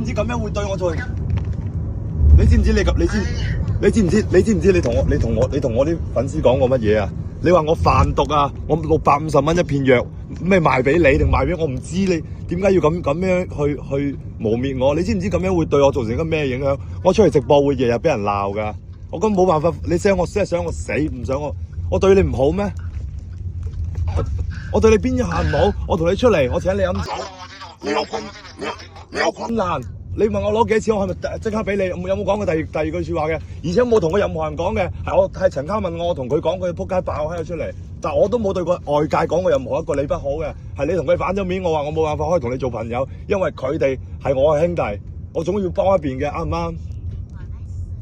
知咁樣會對我做？你知唔知你同我啲粉絲講過乜嘢啊？你話我販毒啊？我650蚊一片藥，咩賣俾你定賣俾我？唔知你點解要咁樣去污蔑我？你知唔知咁樣會對我造成一個咩影響？我出嚟直播會日日俾人鬧噶，我根本冇辦法。你想我死，唔想我對你唔好咩？我對你邊一下唔好？我同你出嚟，我請你飲酒，你有困難，你問我攞幾多錢，我係咪即刻俾你？有冇講過第二句説話嘅？而且冇同過任何人講嘅，係陳嘉問我同佢講，佢撲街爆喺度出嚟，但我都冇對過外界講過任何一個你不好嘅，係你同佢反咗面，我話我冇辦法可以同你做朋友，因為佢哋係我嘅兄弟，我總要幫一邊嘅，啱唔啱？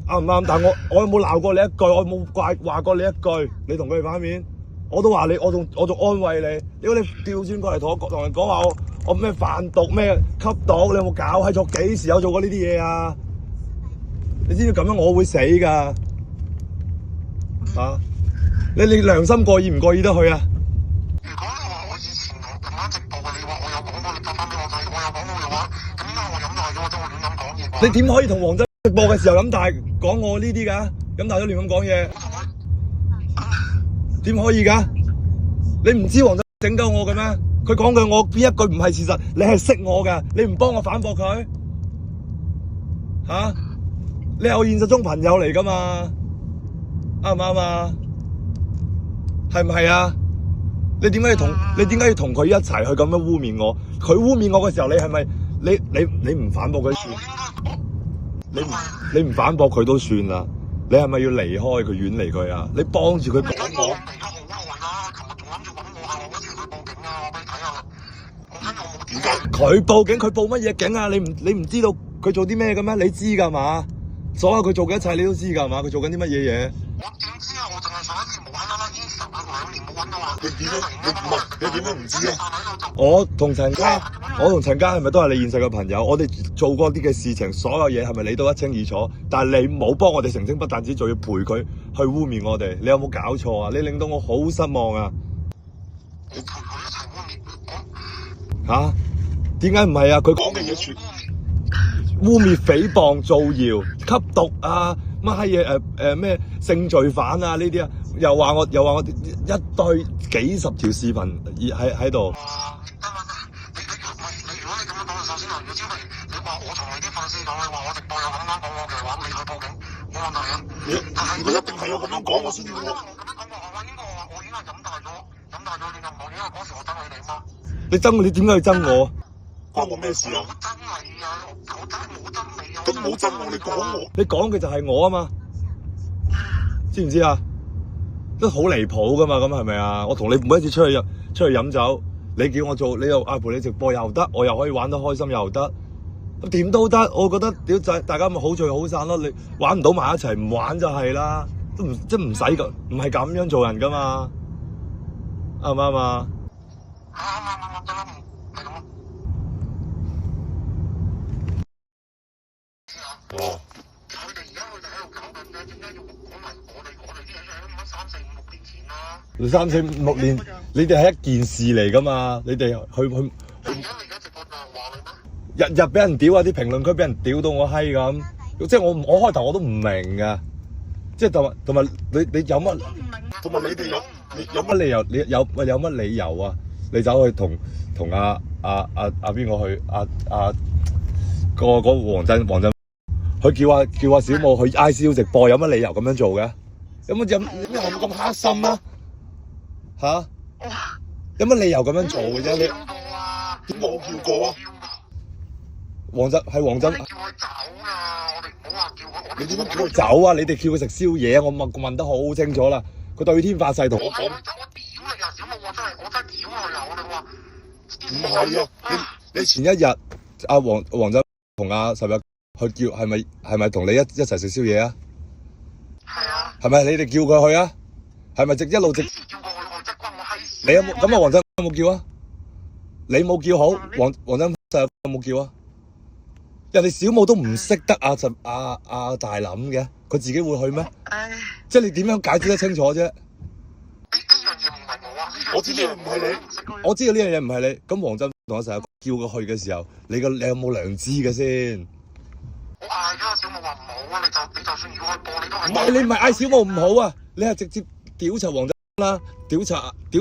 啱唔啱？但我有冇鬧過你一句？我冇話過你一句，你同佢哋反面？我都話你，我仲安慰你。如果你調轉過嚟同人講話我咩販毒咩吸毒，你有冇搞喺錯？幾時有做過呢啲嘢啊？你知唔知咁樣我會死㗎？啊！你良心過意唔過意得去啊？如果你話我以前同啱直播嘅，你話我有講過，你答翻俾我睇，我有講過嘅話，咁點解我飲大咗，我真係亂咁講嘢？你點可以同黃真直播嘅時候飲大講我呢啲㗎？飲大咗亂咁講嘢？點可以㗎？你唔知黃真整鳩我嘅咩？佢講嘅我邊一句唔係事實？你係識我㗎，你唔幫我反駁佢嚇？你係我現實中朋友嚟㗎嘛？啱唔啱啊？係唔係啊？你點解要同佢一齊去咁樣污蔑我？佢污蔑我嘅時候，你係咪你唔反駁佢算？你唔反駁佢都算啦。你係咪要離開佢，遠離佢啊？你幫住佢講我。佢報警，佢報乜嘢警啊？你唔知道佢做啲咩嘅咩？你知㗎嘛？所有佢做嘅一切你都知㗎嘛？佢做緊啲乜嘢嘢？我點知啊？我淨係上一次冇揾啦，已經2年冇揾到啊！你點解唔知啊？我同陳家係咪都係你現實嘅朋友？我哋做過啲嘅事情，所有嘢係咪你都一清二楚？但係你冇幫我哋澄清，不但止，仲要陪佢去污蔑我哋，你有冇搞錯啊？你令到我好失望啊！我陪佢一齊污蔑嚇？點解唔係啊？佢講嘅嘢全污蔑、誹謗、造謠、吸毒啊，乜閪嘢咩性罪犯啊呢啲啊，又話我一堆幾十條視頻喺度。你如果你咁樣講，首先如果超肥，你話我同你啲粉絲講，你話我直播有咁樣講我嘅話，你去報警，冇問題啊。但係佢一定係有咁樣講我先要。我咁樣講我應該飲大咗亂咁講，因為嗰時我憎你哋嘛。你憎我？你點解要憎我？關我咩事啊？我憎你啊！我真係冇憎你啊！咁冇憎我，你講我。你講嘅就係我啊嘛，知唔知啊？都好離譜噶嘛，咁係咪啊？我同你每一次出去飲酒，你叫我做，你又陪你直播又得，我又可以玩得開心又得，點都得。我覺得屌仔，大家咪好聚好散咯。你玩唔到埋一齊，唔玩就係啦，都唔使噶，唔係咁樣做人噶嘛，啱唔啱啊？啱，得啦，係咁咯。佢哋喺度搞緊咧，點解要講埋我哋啲嘢出嚟？乜3、4、5、6年前啦？3、4、5、6年，你哋係一件事嚟噶嘛？你哋去。而家直播就係話你咩？日俾人屌啊！啲評論區俾人屌到我閪咁，即係我開頭我都唔明噶，即係同埋你有乜？同埋你哋有乜理由？你有乜理由啊？你走去同邊個去個黃振，佢叫阿小武去 ICU 直播，有乜理由咁樣做嘅？有乜咁黑心啊？嚇？有乜理由咁樣做嘅啫？你點解我叫過啊？黃振。你叫佢走啊！我哋唔好話叫佢。你點樣叫佢走啊？你哋叫佢食宵夜啊！我問得好清楚啦。佢對天發誓同我講。我屌你啊！小武，我真係屌佢啊！我哋話唔係啊！你前一日阿黃振同阿十日去叫，係咪同你一齊食宵夜啊？係啊。係咪你哋叫佢去啊？係咪一路直？幾時叫過佢？即係關我閪事。你有冇咁啊？黃振有冇叫啊？你冇叫好，黃振有冇叫啊？人哋小武都唔識得阿大諗嘅，佢自己會去咩？即係你點樣解釋得清楚啫？呢樣嘢唔係我啊！我知呢樣唔係你，我知道呢樣嘢唔係你。咁黃振同我成日叫佢去嘅時候，你有冇良知嘅先？我嗌咗阿小武話唔好啊，你就算如果去播，你都係唔係你唔係嗌小武唔好啊，你係直接調查黃振啦，調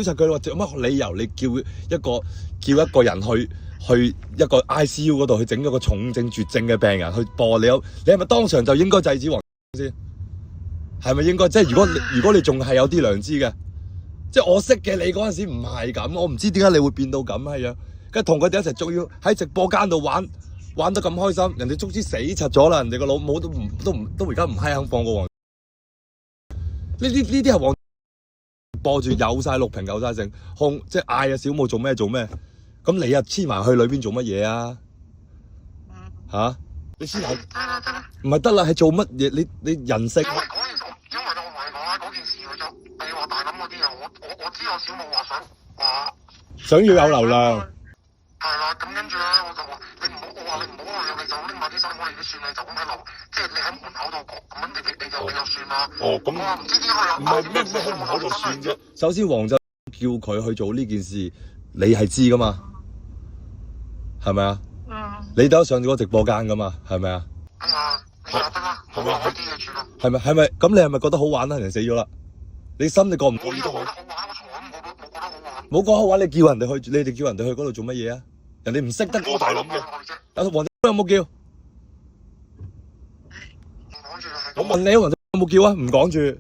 查佢話有乜理由你叫一個人去一個 ICU 嗰度去整咗個重症絕症嘅病人去播，你係咪當場就應該制止黃先？係咪應該？即係如果你仲係有啲良知嘅，即係我識嘅你嗰陣時唔係咁，我唔知點解你會變到咁係啊？跟住同佢哋一齊仲要喺直播間度玩得咁開心，人哋足之死柒咗啦，人哋個老母都而家唔肯放過黃。呢啲係黃播住有晒錄屏有晒剩，即係嗌啊小武做咩？咁你啊黐埋去裏邊做乜嘢啊？吓？你黐埋唔係得啦，係做乜嘢？你人性。因為嗰件事，因為我同你講啦，嗰件事佢就你話大膽嗰啲啊，我知有小武話想要有流量。係啦，咁跟住咧，我就話你唔好，我話你唔好去，你就拎埋啲衫，我哋都算你就咁喺度，即係你喺門口度講，咁你就算啦。咁我話唔知點解又唔係咩喺門口度算啫。首先黃振叫佢去做呢件事，你係知噶嘛？係咪啊？你都上咗個直播間噶嘛？係咪啊？係啊，你又得啦，冇話開啲嘢住啦。係咪？咁你係咪覺得好玩啊？人死咗啦，你心你過唔過意都好。我覺得好玩，我從來都冇覺得好玩。冇講好玩，你哋叫人哋去嗰度做乜嘢啊？人哋唔識得我大諗嘅。阿黃振有冇叫？唔講住啦。我問你，黃振有冇叫啊？唔講住。